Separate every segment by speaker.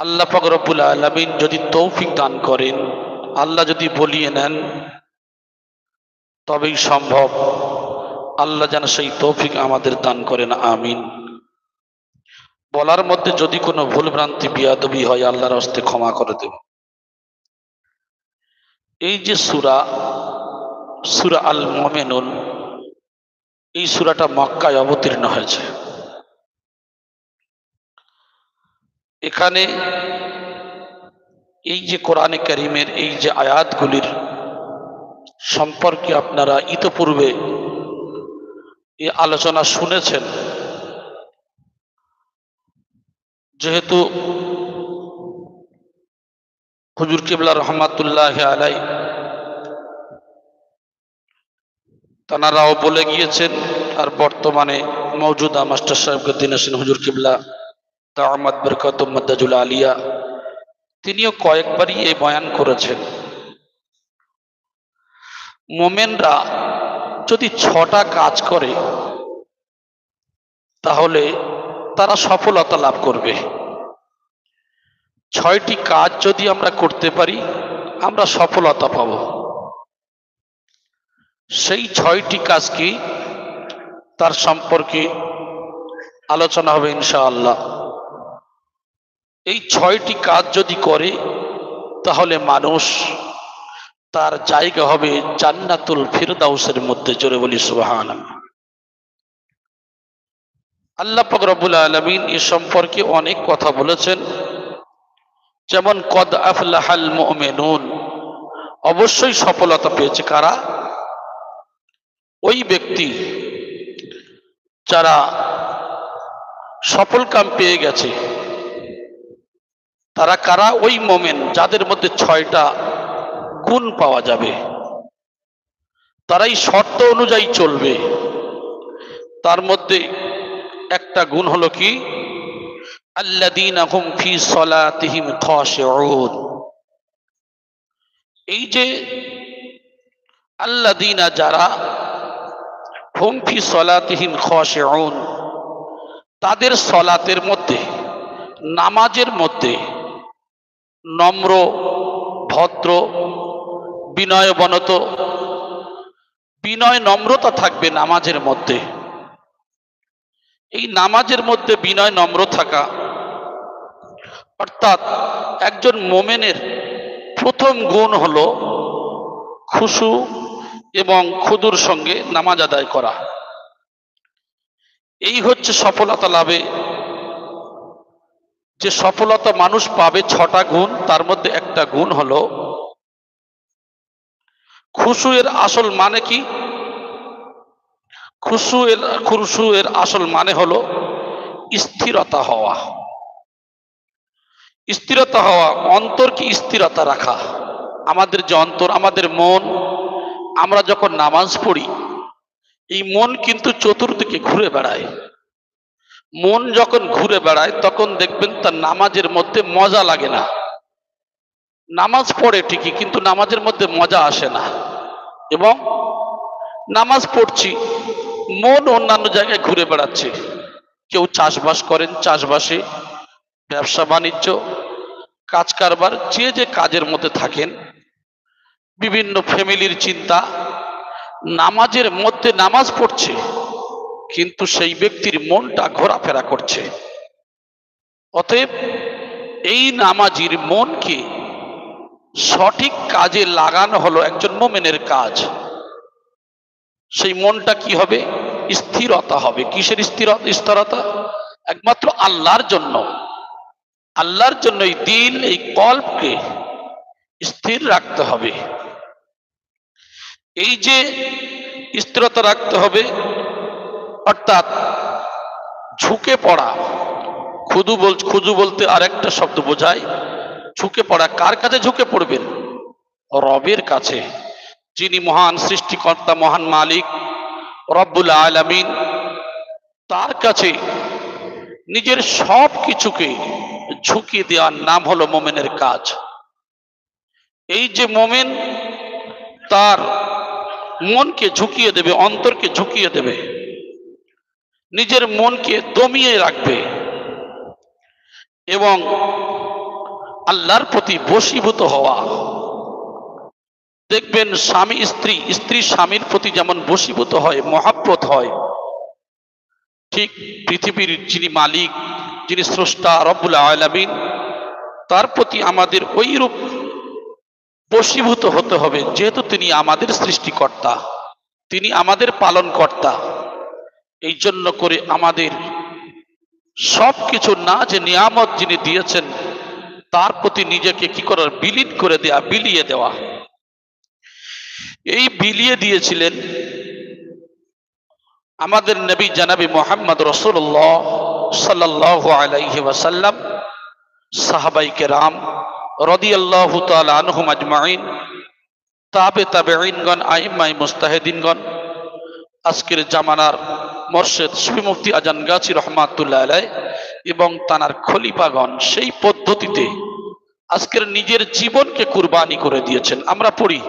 Speaker 1: আল্লাহ পাক রব্বুল আলামিন যদি তৌফিক দান করেন, আল্লাহ যদি বলিয়ে নেন, তবেই সম্ভব। আল্লাহ যেন সেই তৌফিক আমাদের দান করেন, আমিন। বলার মধ্যে যদি কোনো ভুল ভ্রান্তি বিয়াদবি হয়, আল্লাহর হস্তে ক্ষমা করে দেব। এই যে সূরা আল মুমিনুন, এই সূরাটা মক্কায় অবতীর্ণ হয়েছে। এখানে এই যে কোরআনে কারীমের এই যে আয়াতগুলির সম্পর্কে আপনারা ইতপূর্বে এই আলোচনা শুনেছেন। যেহেতু হুজুর কিবলা রহমাতুল্লাহ আলাই তানারাও বলে গিয়েছেন, আর বর্তমানে মওজুদা মাস্টার সাহেব দিন হোসেন হুজুর কিবলা দামাত বরকাতুম মাদ্দাজুল আলিয়া, তিনিও কয়েকবারই এই বয়ান করেছেন। মোমেনরা যদি 6টা কাজ করে তাহলে তারা সফলতা লাভ করবে। 6টি কাজ যদি আমরা করতে পারি, আমরা সফলতা পাব। সেই 6টি কাজ কি, তার সম্পর্কে আলোচনা হবে ইনশাআল্লাহ। এই 6টি কাজ যদি করে তাহলে মানুষ তার জায়গা হবে জান্নাতুল ফিরদাউসের মধ্যে। জোরে বলি সুবহানাল্লাহ। আল্লাহ পাক রব্বুল আলামিন এ সম্পর্কে অনেক কথা বলেছেন। যেমন কদ আফলাহাল মুমিনুন, অবশ্যই সফলতা পেয়েছে কারা? ওই ব্যক্তি যারা সফল কাম পেয়ে গেছে। তারা কারা? ওই মুমিন যাদের মধ্যে 6টা গুণ পাওয়া যাবে। তারাই শর্ত অনুযায়ী চলবে। তার মধ্যে একটা গুণ হলো কি, আল্লাযীনা হুম ফি সলাতিহিম খাশিউন। এই যে আল্লাযীনা, যারা হুম ফি সলাতিহিম খাশিউন, তাদের সলাতের মধ্যে, নামাজের মধ্যে নম্র, ভদ্র, বিনয় নম্রতা থাকবে নামাজের মধ্যে। এই নামাজের মধ্যে বিনয় নম্র থাকা অর্থাৎ একজন মোমেনের প্রথম গুণ হলো খুশু এবং খুদুর সঙ্গে নামাজ আদায় করা। এই হচ্ছে সফলতা লাভে যে সফলতা মানুষ পাবে। 6টা গুণ, তার মধ্যে একটা গুণ হলো খুশু। এর আসল মানে কি? খুশু এর আসল মানে হলো স্থিরতা হওয়া। স্থিরতা হওয়া, অন্তরকে স্থিরতা রাখা। আমাদের যে অন্তর, আমাদের মন, আমরা যখন নামাজ পড়ি, এই মন কিন্তু চতুর্দিকে ঘুরে বেড়ায়। মন যখন ঘুরে বেড়ায় তখন দেখবেন তার নামাজের মধ্যে মজা লাগে না। নামাজ পড়ে ঠিকই, কিন্তু নামাজের মধ্যে মজা আসে না। এবং নামাজ পড়ছি, মন অন্যান্য জায়গায় ঘুরে বেড়াচ্ছে। কেউ চাষবাস করেন, চাষবাসে, ব্যবসা বাণিজ্য, কাজ কারবার, যে যে কাজের মধ্যে থাকেন, বিভিন্ন ফ্যামিলির চিন্তা, নামাজের মধ্যে নামাজ পড়ছে কিন্তু সেই ব্যক্তির মনটা ঘোরাফেরা করছে। অতএব এই নামাজির মনকে সঠিক কাজে লাগানো হলো একজন মুমিনের কাজ। সেই মনটা কি হবে? স্থিরতা হবে। কিসের স্থিরতা? একমাত্র আল্লাহর জন্য। আল্লাহর জন্য এই দিল, এই কলবকে স্থির রাখতে হবে। এই যে স্থিরতা রাখতে হবে, অর্থাৎ ঝুঁকে পড়া। খুজু বলতে আরেকটা শব্দ বোঝায় ঝুঁকে পড়া। কার কাছে ঝুঁকে পড়বেন? রবের কাছে, যিনি মহান সৃষ্টিকর্তা, মহান মালিক রব্বুল আলামিন। তার কাছে নিজের সব কিছুকে ঝুঁকিয়ে দেওয়ার নাম হলো মোমেনের কাজ। এই যে মোমেন তার মনকে ঝুঁকিয়ে দেবে, অন্তরকে ঝুঁকিয়ে দেবে, নিজের মনকে দমিয়ে রাখবে এবং আল্লাহর প্রতি বশীভূত হওয়া। দেখবেন স্বামী স্ত্রী, স্ত্রী স্বামীর প্রতি যেমন বশীভূত হয়, মহাব্বত হয়, ঠিক পৃথিবীর যিনি মালিক, যিনি স্রষ্টা রব্বুল আলামিন, তার প্রতি আমাদের ওইরূপ বশীভূত হতে হবে, যেহেতু তিনি আমাদের সৃষ্টিকর্তা, তিনি আমাদের পালনকর্তা। এই জন্য করে আমাদের সব কিছু না যে নিয়ামত যিনি দিয়েছেন তার প্রতি নিজেকে কি করার, বিলীন করে দেয়া, বিলিয়ে দেওয়া। এই বিলিয়ে দিয়েছিলেন আমাদের নবী জনাবি মুহাম্মদ রাসূলুল্লাহ সাল্লাল্লাহু আলাইহি ওয়াসাল্লাম, সাহাবায়ে কেরাম রাদিয়াল্লাহু তাআলা আনহুম আজমাইন, তাবেঈনগণ, আইম্মায়ে মুজতাহিদিনগণ, আজকের জামানার মুর্শিদ সুফি মুফতি আজান গাছি রহমাতুল্লাহ আলাইহি এবং তানার খলিফাগণ সেই পদ্ধতিতে আজকের নিজের জীবনকে কুরবানি করে দিয়েছেন। আমরা পড়ি,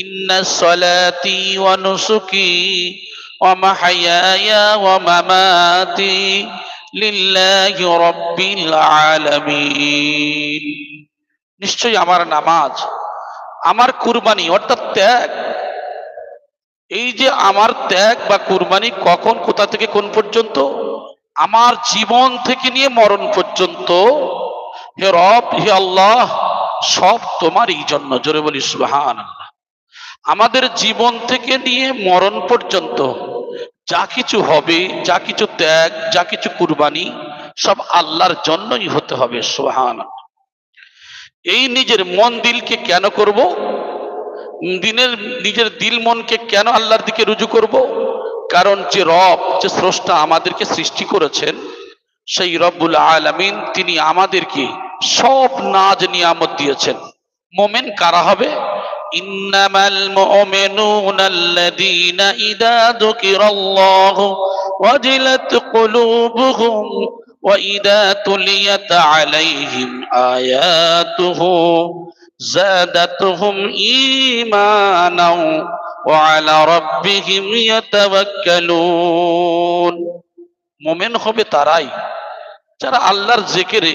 Speaker 1: ইন্নাস সালাতি ওয়া নুসুকি ওয়া মাহইয়ায়া ওয়া মামাতি লিল্লাহি রাব্বিল আলামিন। নিশ্চয়ই আমার নামাজ, আমার কুরবানি অর্থাৎ ত্যাগ, এই যে আমার ত্যাগ বা কুরবানি কখন, কোথা থেকে কোন পর্যন্ত, আমার জীবন থেকে নিয়ে মরণ পর্যন্ত, হে রব, হে আল্লাহ, সব তোমারই জন্য। জোরে বলি সুবহানাল্লাহ। আমাদের জীবন থেকে নিয়ে মরণ পর্যন্ত যা কিছু হবে, যা কিছু ত্যাগ, যা কিছু কুরবানি, সব আল্লাহর জন্যই হতে হবে। সুবহানাল্লাহ। এই নিজের মন দিলকে কেন করব, নিজের দিল মনকে কেন আল্লাহর দিকে রুজু করব? কারণ যে রব, যে স্রষ্টা আমাদেরকে সৃষ্টি করেছেন, সেই রব্বুল আলামিন তিনি আমাদেরকে সব নাজ নিয়ামত দিয়েছেন। মোমেন কারা হবে? ইন্নামাল মুমিনুনা আল্লাযীনা ইযা যুকিরাল্লাহু ওয়াজিলাত কুলুবুহুম ওয়া ইযা তুলিয়াত আলাইহিম আয়াতুহু যাদাতুহুম ঈমানাও ওয়া আলা রাব্বিহিম ইয়াতাওয়াক্কালুন। মুমিন হবে তারাই যারা আল্লাহর জিকিরে,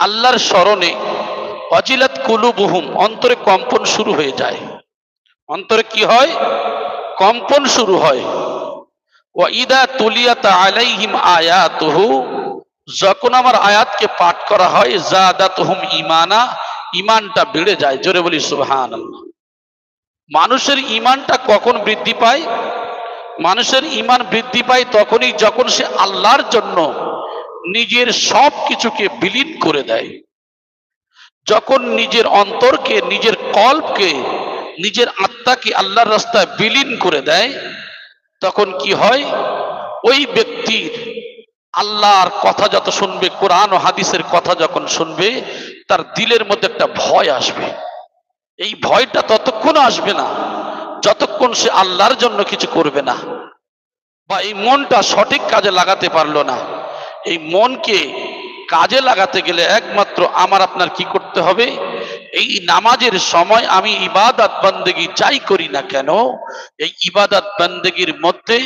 Speaker 1: আল্লাহর স্মরণে, ওয়াজিলাত কুলুবুহুম, অন্তরে কম্পন শুরু হয়ে যায়। অন্তরে কি হয়? কম্পন শুরু হয়। ওয়া ইদা তুলিয়াত আলাইহিম আয়াতুহু, যখন আমার আয়াতকে পাঠ করা হয়, যাদাতুহুম ঈমানা, ঈমানটা বেড়ে যায়। জোরে বলি সুবহানাল্লাহ। মানুষের ঈমানটা কখন বৃদ্ধি পায়? মানুষের ঈমান বৃদ্ধি পায় তখনই যখন সে আল্লাহর জন্য নিজের সব কিছুকে বিলীন করে দেয়। যখন নিজের অন্তরকে, নিজের কল্পকে, নিজের আত্মাকে আল্লাহর রাস্তায় বিলীন করে দেয়, তখন কি হয়? ওই ব্যক্তির আল্লাহর কথা যত শুনবে, কোরআন ও হাদিসের কথা যখন শুনবে, তার দিলের মধ্যে একটা ভয় আসবে। এই ভয়টা ততক্ষণ আসবে না যতক্ষণ সে আল্লাহর জন্য কিছু করবে না, বা এই মনটা সঠিক কাজে লাগাতে পারলো না। এই মনকে কাজে লাগাতে গেলে একমাত্র আমার আপনার কি করতে হবে? এই নামাজের সময় আমি ইবাদত বন্দেগী যাই করি না কেন, এই ইবাদত বন্দেগীর মধ্যে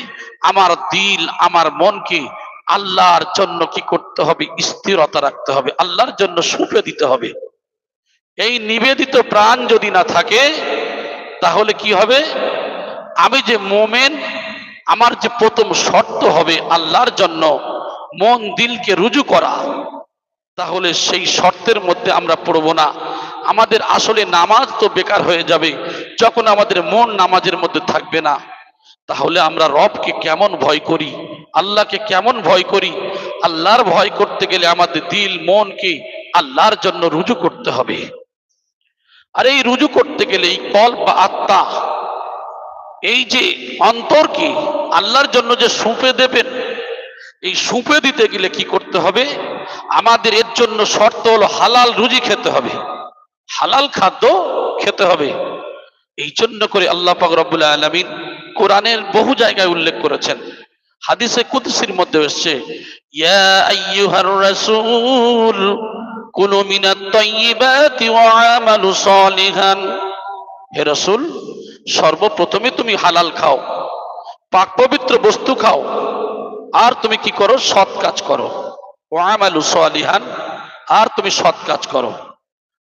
Speaker 1: আমার দিল, আমার মনকে আল্লাহর জন্য কি করতে হবে? স্থিরতা রাখতে হবে, আল্লাহর জন্য সঁপে দিতে হবে। এই নিবেদিত প্রাণ যদি না থাকে তাহলে কি হবে? আমি যে মোমেন, আমার যে প্রথম শর্ত হবে আল্লাহর জন্য মন দিলকে রুজু করা, তাহলে সেই শর্তের মধ্যে আমরা পড়বো না। আমাদের আসলে নামাজ তো বেকার হয়ে যাবে যখন আমাদের মন নামাজের মধ্যে থাকবে না। তাহলে আমরা রবকে কেমন ভয় করি, আল্লাহকে কেমন ভয় করি? আল্লাহর ভয় করতে গেলে আমাদের দিল মনকে আল্লাহর জন্য রুজু করতে হবে। আর এই রুজু করতে গেলে এই কল্প বা আত্মা, এই যে অন্তরকে আল্লাহর জন্য যে সঁপে দেবেন, এই সঁপে দিতে গেলে কি করতে হবে? আমাদের এর জন্য শর্ত হলো হালাল রুজি খেতে হবে, হালাল খাদ্য খেতে হবে। এই জন্য করে আল্লাহ পাক রব্বুল আলামিন কোরআনের বহু জায়গায় উল্লেখ করেছেন। হাদিসে কুদসির মধ্যে এসেছে, ইয়া আইয়ুহার রাসূল কুলু মিনাত তাইয়্যিবাতি ওয়া আমালু সালিহান। হে রাসূল, সর্বপ্রথমে তুমি হালাল খাও, পাক পবিত্র বস্তু খাও, আর তুমি কি করো? সৎ কাজ করো। ওয়া আমালু সালিহান, আর তুমি সৎ কাজ করো।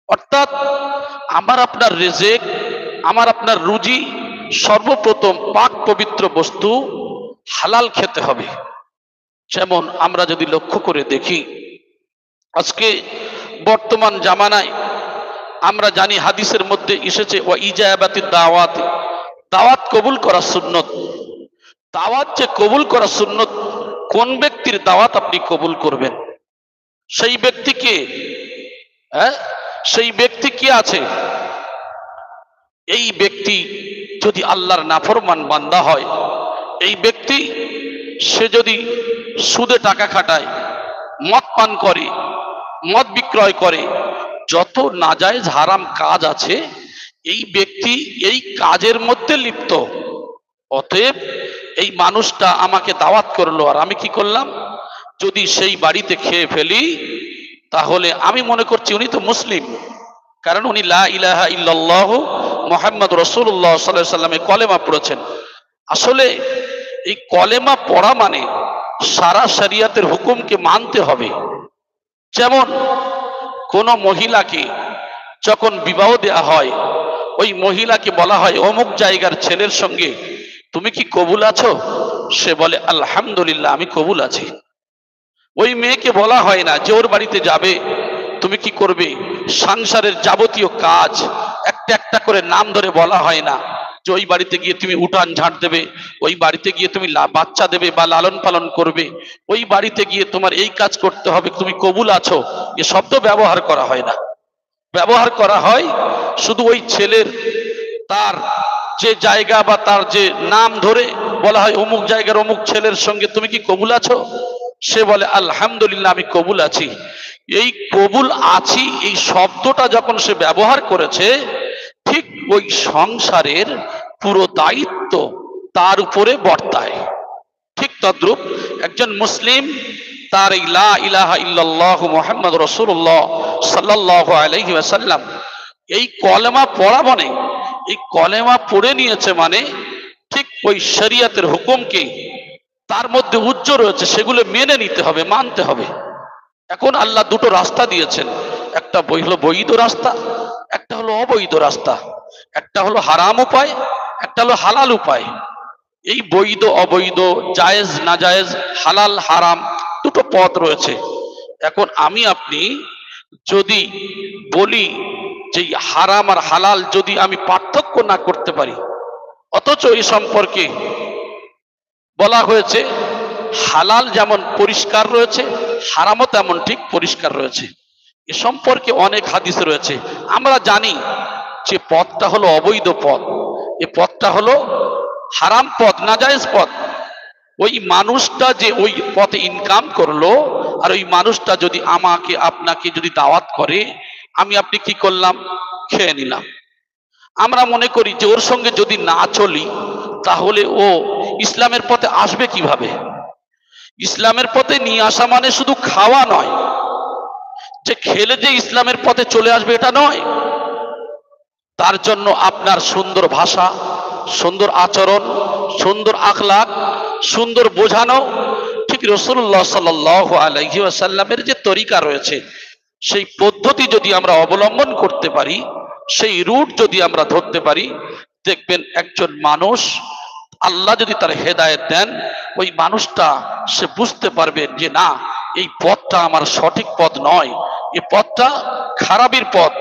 Speaker 1: অর্থাৎ আমার আপনার রিজিক, আমার আপনার রুজি সর্বপ্রথম পাক পবিত্র বস্তু হালাল খেতে হবে। যেমন আমরা যদি লক্ষ্য করে দেখি, আজকে বর্তমান জামানায় আমরা জানি হাদিসের মধ্যে এসেছে ওয়া ইজাবাতি দাওয়াত, দাওয়াত কবুল করা সুন্নত। দাওয়াত যে কবুল করা সুন্নত, কোন ব্যক্তির দাওয়াত আপনি কবুল করবেন? সেই ব্যক্তিকে, হ্যাঁ, সেই ব্যক্তি কি আছে? এই ব্যক্তি যদি আল্লাহর নাফরমান বান্দা হয়, এই ব্যক্তি সে যদি সুদে টাকা খাটায়, মদ পান করে, মদ বিক্রয় করে, যত নাজায়েজ হারাম কাজ আছে এই ব্যক্তি এই কাজের মধ্যে লিপ্ত। অতএব এই মানুষটা আমাকে দাওয়াত করলো আর আমি কি করলাম? যদি সেই বাড়িতে খেয়ে ফেলি তাহলে আমি মনে করছি উনি তো মুসলিম, কারণ উনি লা ইলাহা ইল্লাল্লাহু মুহাম্মদ রাসূলুল্লাহ সাল্লাল্লাহু আলাইহি ওয়াসাল্লামে কলেমা পড়েছেন। আসলে এই কলেমা পড়া মানে সারা শরিয়তের হুকুমকে মানতে হবে। যেমন কোন মহিলাকে যখন বিবাহ দেয়া হয়, ওই মহিলাকে বলা হয় অমুক জায়গার ছেলের সঙ্গে তুমি কি কবুল আছো? সে বলে আলহামদুলিল্লাহ আমি কবুল আছি। ওই মেয়েকে বলা হয় না যে ওর বাড়িতে যাবে, তুমি কি করবে, সংসারের যাবতীয় কাজ একটা একটা করে নাম ধরে বলা হয় না যে ওই বাড়িতে গিয়ে তুমি উঠান ঝাঁট দেবে, ওই বাড়িতে গিয়ে তুমি বাচ্চা দেবে বা লালন পালন করবে, ওই বাড়িতে গিয়ে তোমার এই কাজ করতে হবে, তুমি কবুল আছো, এ শব্দ ব্যবহার করা হয় না। ব্যবহার করা হয় শুধু ওই ছেলের তার যে জায়গা বা তার যে নাম ধরে বলা হয় অমুক জায়গার অমুক ছেলের সঙ্গে তুমি কি কবুল আছো? সে বলে আলহামদুলিল্লাহ আমি কবুল আছি। এই কবুল আছি এই শব্দটা যখন সে ব্যবহার করেছে, ঠিক ওই সংসারের পুরো দায়িত্ব তার উপরে বর্তায়। ঠিক তদ্রূপ একজন মুসলিম তার এই লা ইলাহা ইল্লাল্লাহু মুহাম্মদ রাসূলুল্লাহ সাল্লাল্লাহু আলাইহি ওয়াসাল্লাম এই কলেমা পড়া মানে, এই কলেমা পড়ে নিয়েছে মানে ঠিক ওই শরিয়তের হুকুমকে তার মধ্যে উজ্জ্বল রয়েছে সেগুলো মেনে নিতে হবে, মানতে হবে। এখন আল্লাহ দুটো রাস্তা দিয়েছেন, একটা হলো বৈধ রাস্তা, একটা হলো অবৈধ রাস্তা। একটা হলো হারাম উপায়, একটা হলো হালাল উপায়। এই বৈধ অবৈধ, জায়েজ না জায়েজ, হালাল হারাম দুটো পথ রয়েছে। এখন আমি আপনি যদি বলি যে হারাম আর হালাল যদি আমি পার্থক্য না করতে পারি, অথচ এই সম্পর্কে বলা হয়েছে হালাল যেমন পরিষ্কার রয়েছে হারামও তেমন ঠিক পরিষ্কার রয়েছে, এ সম্পর্কে অনেক হাদিস রয়েছে। আমরা জানি যে পথটা হলো অবৈধ পথ, এ পথটা হলো হারাম পথ, নাজায়েজ পথ। ওই মানুষটা যে ওই পথে ইনকাম করলো আর ওই মানুষটা যদি আমাকে আপনাকে যদি দাওয়াত করে, আমি আপনি কি করলাম? খেয়ে নিলাম। আমরা মনে করি যে ওর সঙ্গে যদি না চলি তাহলে ও ইসলামের পথে আসবে কিভাবে? ইসলামের পথে নিয়ে আসা মানে শুধু খাওয়া নয়, যে খেলে যে ইসলামের পথে চলে আসবে এটা নয়। তার জন্য আপনার সুন্দর ভাষা, সুন্দর আচরণ, সুন্দর আখলাক, সুন্দর বোঝানো, ঠিক রাসূলুল্লাহ সাল্লাল্লাহু আলাইহি ওয়াসাল্লামের যে তরিকা রয়েছে সেই পদ্ধতি যদি আমরা অবলম্বন করতে পারি, সেই রুট যদি আমরা ধরতে পারি, দেখবেন একজন মানুষ আল্লাহ যদি তার হেদায়েত দেন, ওই মানুষটা সে বুঝতে পারবে যে না, এই পথটা আমার সঠিক পথ নয়, এই পথটা খারাপের পথ।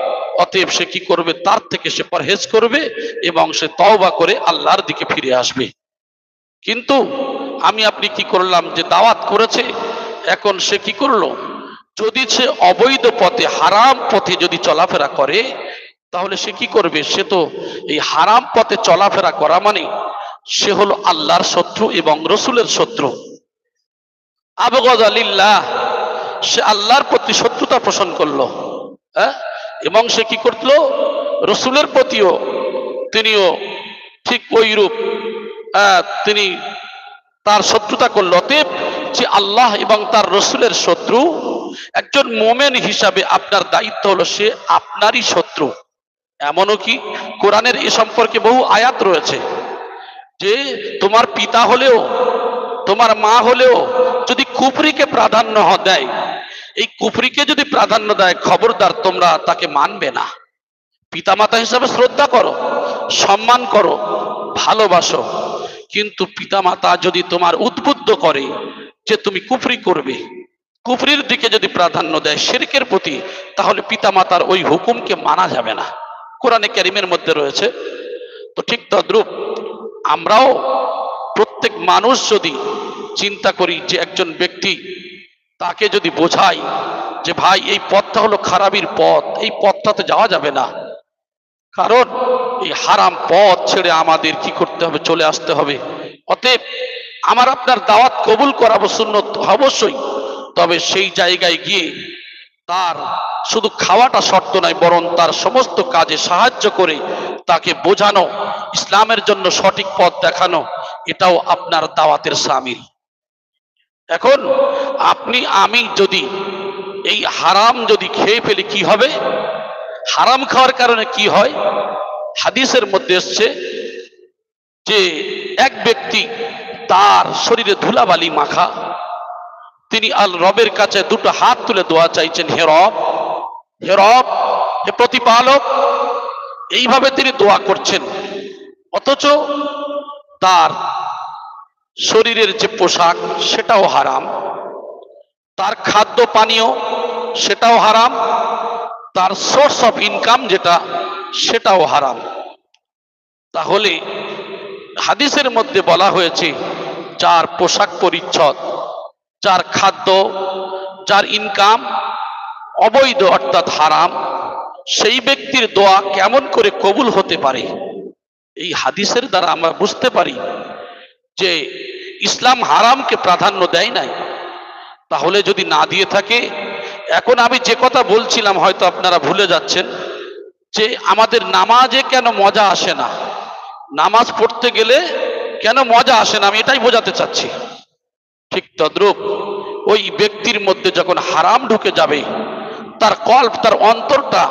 Speaker 1: অতএব সে কি করবে? তার থেকে সে পরহেজ করবে এবং সে তওবা করে আল্লাহর দিকে ফিরে আসবে। কিন্তু আমি আপনি কি করলাম? যে দাওয়াত করেছে, এখন সে কি করলো? যদি সে অবৈধ পথে হারাম পথে যদি চলাফেরা করে তাহলে সে কি করবে? সে তো এই হারাম পথে চলাফেরা করা মানে সে হলো আল্লাহর শত্রু এবং রসুলের শত্রু। আবগাযা লিল্লাহ, সে আল্লাহর প্রতি শত্রুতা পোষণ করলো, হ্যাঁ, এবং সে কি করলো? রসুলের প্রতিও তিনিও ঠিক ওই রূপ তিনি তার শত্রুতা করলো। অতএব যে আল্লাহ এবং তার রসুলের শত্রু, একজন মোমেন হিসাবে আপনার দায়িত্ব হলো সে আপনারই শত্রু। এমনও কি কোরআনের এ সম্পর্কে বহু আয়াত রয়েছে যে তোমার পিতা হলেও তোমার মা হলেও যদি কুফরিকে প্রাধান্য দেয়, এই কুফরিকে যদি প্রাধান্য দেয়, খবরদার তোমরা তাকে মানবে না। পিতামাতা হিসাবে শ্রদ্ধা করো, সম্মান করো, ভালোবাসো, কিন্তু পিতামাতা যদি তোমার উদ্বুদ্ধ করে যে তুমি কুফরি করবে, কুফরির দিকে যদি প্রাধান্য দেয়, শিরকের প্রতি, তাহলে পিতামাতার ওই হুকুমকে মানা যাবে না। কোরআনে কারীমের মধ্যে রয়েছে। তো ঠিক তদ্রূপ আমরাও প্রত্যেক মানুষ যদি চিন্তা করি যে একজন ব্যক্তি, তাকে যদি বোঝাই যে ভাই এই পথটা হলো খারাপির পথ, এই পথটাতে যাওয়া যাবে না, কারণ এই হারাম পথ ছেড়ে আমাদের কি করতে হবে, চলে আসতে হবে। অতএব আমার আপনার দাওয়াত কবুল করাবো সুন্নত অবশ্যই, তবে সেই জায়গায় গিয়ে তার শুধু খাওয়াটা শর্ত নয়, বরং তার সমস্ত কাজে সাহায্য করে তাকে বোঝানো, ইসলামের জন্য সঠিক পথ দেখানো, এটাও আপনার দাওয়াতের শামিল। এখন আপনি আমি যদি এই হারাম যদি খেয়ে ফেলি, কি হবে? হারাম খাওয়ার কারণে কি হয়? হাদিসের মধ্যে এসছে যে এক ব্যক্তি তার শরীরে ধুলাবালি মাখা, তিনি আল রবের কাছে দুটো হাত তুলে দোয়া চাইছেন, হে রব, হে রব, হে প্রতিপালক, এইভাবে তিনি দোয়া করছেন। অথচ তার শরীরের যে পোশাক সেটাও হারাম, তার খাদ্য পানীয় সেটাও হারাম, তার সোর্স অফ ইনকাম যেটা সেটাও হারাম। তাহলে হাদিসের মধ্যে বলা হয়েছে যার পোশাক পরিচ্ছদ, যার খাদ্য, যার ইনকাম অবৈধ অর্থাৎ হারাম, সেই ব্যক্তির দোয়া কেমন করে কবুল হতে পারে? এই হাদিসের দ্বারা আমরা বুঝতে পারি যে ইসলাম হারামকে প্রাধান্য দেয় নাই। তাহলে যদি না দিয়ে থাকে, এখন আমি যে কথা বলছিলাম হয়তো আপনারা ভুলে যাচ্ছেন যে আমাদের নামাজে কেন মজা আসে না, নামাজ পড়তে গেলে কেন মজা আসে না, আমি এটাই বোঝাতে চাচ্ছি। ঠিক তদ্রূপ ওই ব্যক্তির মধ্যে যখন হারাম ঢুকে যাবে, তার কল্প, তার অন্তরটা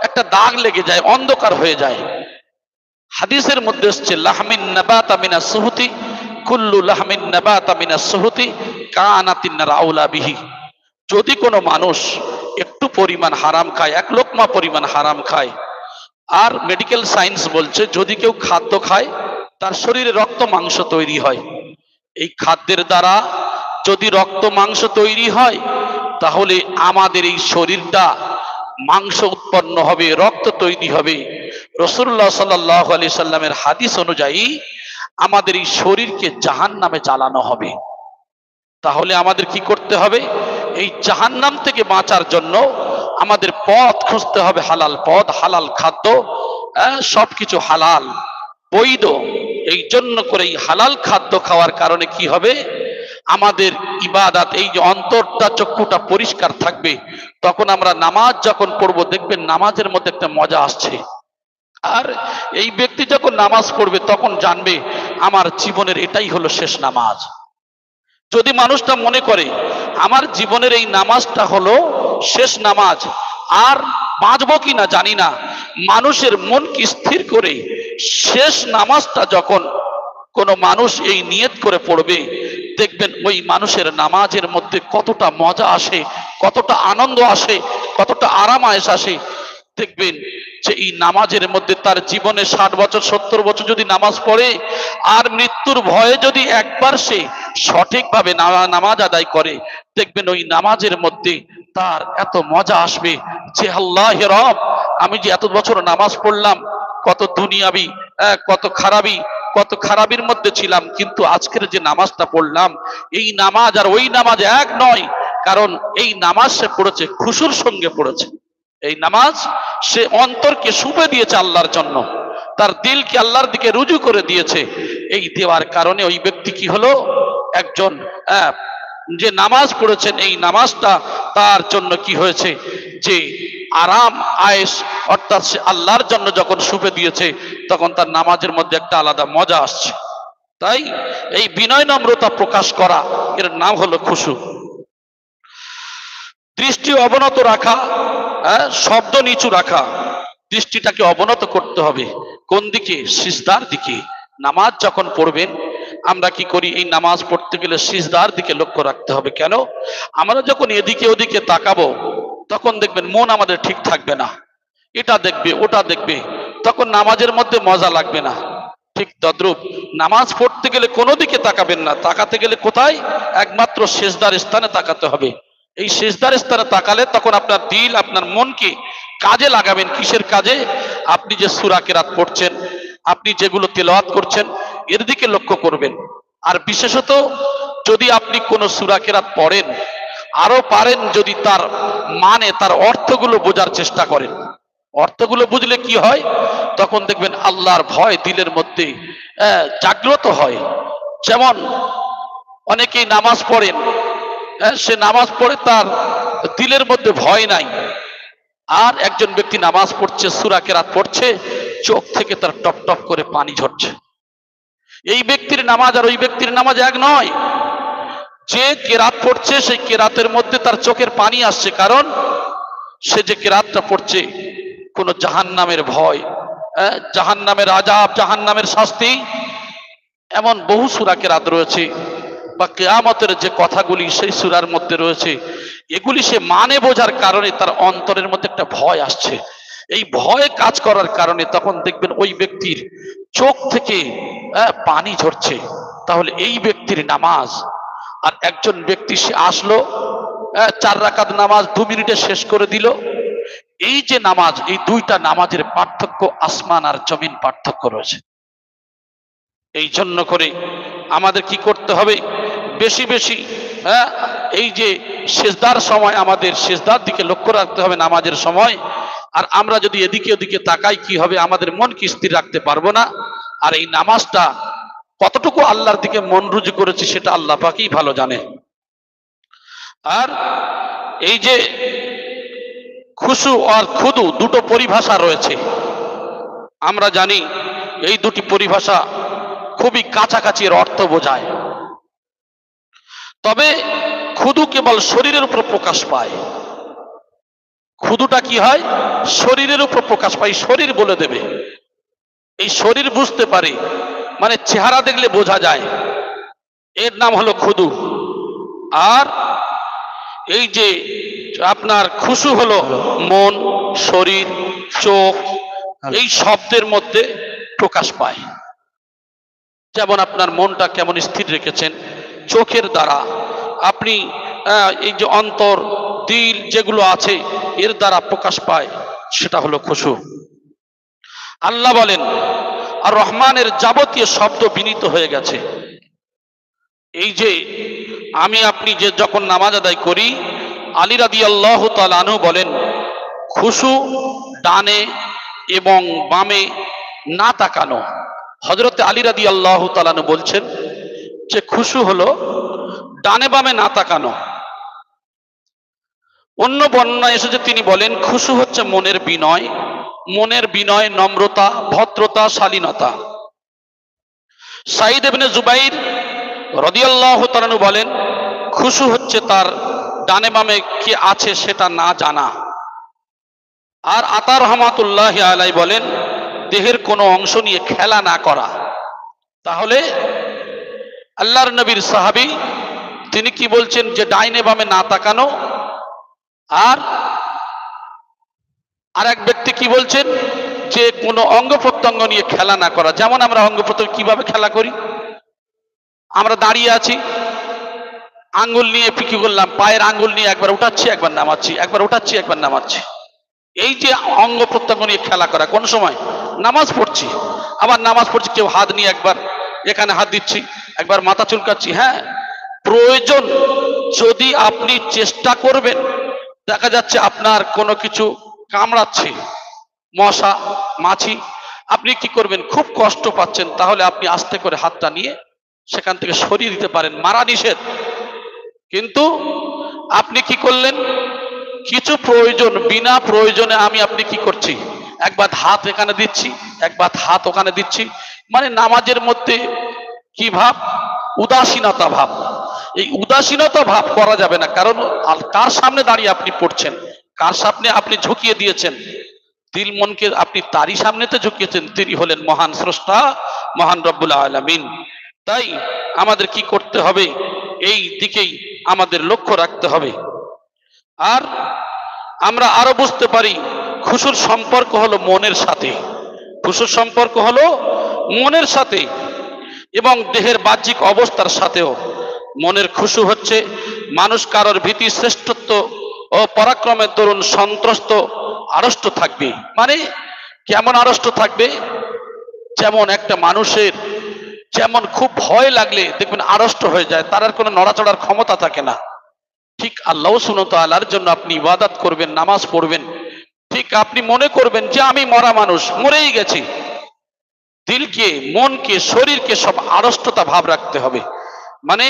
Speaker 1: একটা দাগ লেগে যায়, অন্ধকার হয়ে যায়। হাদিসের মধ্যে এসছে লাহমিন নাবাতা মিনাস সুহুতি, কুল্লু লাহমিন নাবাতা মিনাস সুহুতি কানাতিন রাউলা বিহি। যদি কোনো মানুষ একটু পরিমাণ হারাম খায়, এক লোকমা পরিমাণ হারাম খায়, আর মেডিকেল সায়েন্স বলছে যদি কেউ খাদ্য খায় তার শরীরে রক্ত মাংস তৈরি হয়, এই খাদ্যের দ্বারা যদি রক্ত মাংস তৈরি হয়, তাহলে আমাদের এই শরীরটা মাংস উৎপন্ন হবে, রক্ত তৈরি হবে। রাসূলুল্লাহ সাল্লাল্লাহু আলাইহি সাল্লামের হাদিস অনুযায়ী আমাদের এই শরীরকে জাহান্নামে জ্বালানো হবে। তাহলে আমাদের কি করতে হবে? এই জাহান্নাম থেকে বাঁচার জন্য আমাদের পথ খুঁজতে হবে, হালাল পথ, হালাল খাদ্য, সবকিছু হালাল বৈধ। এই জন্য করে এই হালাল খাদ্য খাওয়ার কারণে কি হবে? আমাদের ইবাদত, এই যে অন্তরটা, চক্ষুটা পরিষ্কার থাকবে। তখন আমরা নামাজ যখন পড়বো, দেখবেন নামাজের মধ্যে একটা মজা আসছে। আর এই ব্যক্তি যখন নামাজ পড়বে তখন জানবে আমার জীবনের এটাই হলো শেষ নামাজ। যদি মানুষটা মনে করে আমার জীবনের এই নামাজটা হলো শেষ নামাজ, আর বাঁচবো কিনা জানি না, মানুষের মনকে স্থির করে শেষ নামাজটা যখন কোনো মানুষ এই নিয়ত করে পড়বে, দেখবেন ওই মানুষের নামাজের মধ্যে কতটা মজা আসে, কতটা আনন্দ আসে, কতটা আরাম আয়েশ আসে। দেখবেন যে এই নামাজের মধ্যে তার জীবনে 60 বছর 70 বছর যদি নামাজ পড়ে, আর মৃত্যুর ভয়ে যদি একবার সে সঠিকভাবে নামাজ আদায় করে, দেখবেন ওই নামাজের মধ্যে তার এত মজা আসবে যে আল্লাহ রব, আমি যে এত বছর নামাজ পড়লাম, কত দুনিয়াবি, কত খারাপির মধ্যে ছিলাম, কিন্তু আজকের যে নামাজটা পড়লাম, এই নামাজ আর ওই নামাজ এক নয়। কারণ এই নামাজ সে পড়েছে খুশুর সঙ্গে পড়েছে। এই নামাজ সে অন্তরকে শুবে দিয়েছে আল্লাহর জন্য, তার দিলকে আল্লাহর দিকে রুজু করে দিয়েছে। এই দেওয়ার কারণে ওই ব্যক্তি কি হলো? একজন যে নামাজ পড়েছেন, এই নামাজটা তার জন্য কি হয়েছে? যে আরাম আয়েশ, অর্থাৎ সে আল্লাহর জন্য যখন শুবে দিয়েছে, তখন তার নামাজের মধ্যে একটা আলাদা মজা আসছে। তাই এই বিনয় নম্রতা প্রকাশ করা, এর নাম হলো খুশু। দৃষ্টি অবনত রাখা, শব্দ নিচু রাখা, দৃষ্টিটাকে অবনত করতে হবে। কোন দিকে? সিজদার দিকে। নামাজ যখন পড়বেন আমরা কি করি, এই নামাজ পড়তে গেলে সিজদার দিকে লক্ষ্য রাখতে হবে। কেন? আমরা যখন এদিকে ওদিকে তাকাবো তখন দেখবেন মন আমাদের ঠিক থাকবে না, এটা দেখবে ওটা দেখবে, তখন নামাজের মধ্যে মজা লাগবে না। ঠিক তদ্রূপ নামাজ পড়তে গেলে কোনো দিকে তাকাবেন না, তাকাতে গেলে কোথায়? একমাত্র সিজদার স্থানে তাকাতে হবে। এই সিজদার স্থানে তাকালে তখন আপনার দিল, আপনার মনকে কাজে লাগাবেন। কিসের কাজে? আপনি যে সূরা কেরাত পড়ছেন, আপনি যেগুলো তেলাওয়াত করছেন, এর দিকে লক্ষ্য করবেন। আর বিশেষত যদি আপনি কোনো সূরা কেরাত পড়েন, আরো পারেন যদি তার মানে, তার অর্থগুলো বোঝার চেষ্টা করেন। অর্থগুলো বুঝলে কি হয়? তখন দেখবেন আল্লাহর ভয় দিলের মধ্যে জাগ্রত হয়। যেমন অনেকেই নামাজ পড়েন, সে নামাজ পড়ে তার দিলের মধ্যে ভয় নাই। আর একজন ব্যক্তি নামাজ পড়ছে, সূরা কেরাত পড়ছে, চোখ থেকে তার টপ টপ করে পানি ঝরছে। এই ব্যক্তির নামাজ আর ওই ব্যক্তির নামাজ এক নয়। যে কেরাত পড়ছে সেই কেরাতের মধ্যে তার চোখের পানি আসছে, কারণ সে যে কেরাতটা পড়ছে কোন জাহান্নামের ভয়, জাহান্নামের আযাব, জাহান্নামের শাস্তি, এমন বহু সূরা কেরাত রয়েছে, বা কিয়ামতের যে কথাগুলি সেই সূরার মধ্যে রয়েছে, এগুলি সে মানে বোঝার কারণে তার অন্তরের মধ্যে একটা ভয় আসছে। এই ভয় কাজ করার কারণে তখন দেখবেন ওই ব্যক্তির চোখ থেকে পানি ঝরছে। তাহলে এই ব্যক্তির নামাজ, আর একজন ব্যক্তি সে আসলো 4 রাকাত নামাজ 2 মিনিটে শেষ করে দিল, এই যে নামাজ, এই দুইটা নামাজের পার্থক্য আসমান আর জমিন পার্থক্য রয়েছে। এই জন্য করে আমাদের কি করতে হবে? বেশি বেশি এই যে সিজদার সময় আমাদের সিজদার দিকে লক্ষ্য রাখতে হবে নামাজের সময়। আর আমরা যদি এদিকে ওদিকে তাকাই, কি হবে? আমাদের মনকে স্থির রাখতে পারবো না। আর এই নামাজটা কতটুকু আল্লাহর দিকে মন রুজু করেছে সেটা আল্লাহ পাকই ভালো জানে। আর এই যে খুশু আর খুদু দুটো পরিভাষা রয়েছে, আমরা জানি এই দুটি পরিভাষা খুবই কাছাকাছি এর অর্থ বোঝায়। তবে খুদু কেবল শরীরের উপর প্রকাশ পায়। খুদুটা কি হয়? শরীরের উপর প্রকাশ পায়, শরীর বলে দেবে, এই শরীর বুঝতে পারে, মানে চেহারা দেখলে বোঝা যায়, এর নাম হলো খুদু। আর এই যে আপনার খুশু হলো মন, শরীর, চোখ, এই শব্দের মধ্যে প্রকাশ পায়। যেমন আপনার মনটা কেমন স্থির রেখেছেন, চোখের দ্বারা আপনি এই যে অন্তর, দিল যেগুলো আছে এর দ্বারা প্রকাশ পায়, সেটা হলো খুশু। আল্লাহ বলেন, আর রহমানের যাবতীয় শব্দ বিনীত হয়ে গেছে। এই যে আমি আপনি যে যখন নামাজ আদায় করি, আলী রাদিয়াল্লাহু তাআলা আনহু বলেন, খুশু ডানে এবং বামে না তাকানো। হযরত আলী রাদিয়াল্লাহু তাআলা আনহু বলছেন যে খুশু হলো ডানে বামে না তাকানো। অন্য বর্ণনায় এসেছে তিনি বলেন খুশু হচ্ছে মনের বিনয়, মনের বিনয়, নম্রতা, ভদ্রতা, শালীনতা। সাঈদ ইবনে জুবাইর রাদিয়াল্লাহু তাআলা আনহু বলেন খুশু হচ্ছে তার ডানে বামে কি আছে সেটা না জানা। আর আতা রহমাতুল্লাহি আলাইহি বলেন দেহের কোনো অংশ নিয়ে খেলা না করা। তাহলে আল্লাহর নবীর সাহাবী তিনি কি বলছেন যে ডাইনে বামে না তাকানো, আর এক ব্যক্তি কি বলছেন যে কোনো অঙ্গ প্রত্যঙ্গ নিয়ে খেলা না করা। যেমন আমরা অঙ্গ প্রত্যঙ্গ কিভাবে খেলা করি, আমরা দাঁড়িয়ে আছি, আঙ্গুল নিয়ে কি করলাম, পায়ের আঙ্গুল নিয়ে একবার উঠাচ্ছি একবার নামাচ্ছি, একবার উঠাচ্ছি একবার নামাচ্ছি। এই যে অঙ্গ প্রত্যঙ্গ নিয়ে খেলা করা, কোন সময়? নামাজ পড়ছি, আবার নামাজ পড়ছি, কেউ হাত নিয়ে একবার এখানে হাত দিচ্ছি, একবার মাথা চুলকাচ্ছি। হ্যাঁ, প্রয়োজন যদি আপনি চেষ্টা করবেন, দেখা যাচ্ছে আপনার কোনো কিছু কামড়াচ্ছে, মশা, মাছি, আপনি কি করবেন? খুব কষ্ট পাচ্ছেন, তাহলে আপনি আস্তে করে হাতটা নিয়ে সেখান থেকে সরিয়ে দিতে পারেন, মারা নিষেধ। কিন্তু আপনি কি করলেন? কিছু প্রয়োজন, বিনা প্রয়োজনে আপনি কি করছি, একবার হাত এখানে দিচ্ছি, একবার হাত ওখানে দিচ্ছি, মানে নামাজের মধ্যে কি ভাব? উদাসীনতা ভাব। এই উদাসীনতা ভাব করা যাবে না, কারণ কার সামনে দাঁড়িয়ে আপনি পড়ছেন, কার সামনে আপনি ঝুঁকিয়ে দিয়েছেন দিল মনকে, আপনি তারই সামনেতে ঝুঁকিয়েছেন, তিনি হলেন মহান স্রষ্টা, মহান রব্বুল আলামিন। তাই আমাদের কি করতে হবে, এই দিকেই আমাদের লক্ষ্য রাখতে হবে। আর আমরা আরো বুঝতে পারি খুশুর সম্পর্ক হলো মনের সাথে, খুশুর সম্পর্ক হলো মনের সাথে এবং দেহের বাহ্যিক অবস্থার সাথেও। মনের খুশু হচ্ছে মানুষ কারোর ভীতি, শ্রেষ্ঠত্ব ও পরাক্রমের দরুন সন্ত্রস্ত আড়ষ্ট থাকবে। মানে কেমন আড়ষ্ট থাকবে? যেমন একটা মানুষের যেমন খুব ভয় লাগলে দেখবেন আড়ষ্ট হয়ে যায়, তার আর কোনো নড়াচড়ার ক্ষমতা থাকে না। ঠিক আল্লাহ সুবহানাহু ওয়া তাআলার জন্য আপনি ইবাদত করবেন, নামাজ পড়বেন, ঠিক আপনি মনে করবেন যে আমি মরা মানুষ, মরেই গেছি। দিলকে, মনকে, শরীরকে সব আড়ষ্টতা ভাব রাখতে হবে। মানে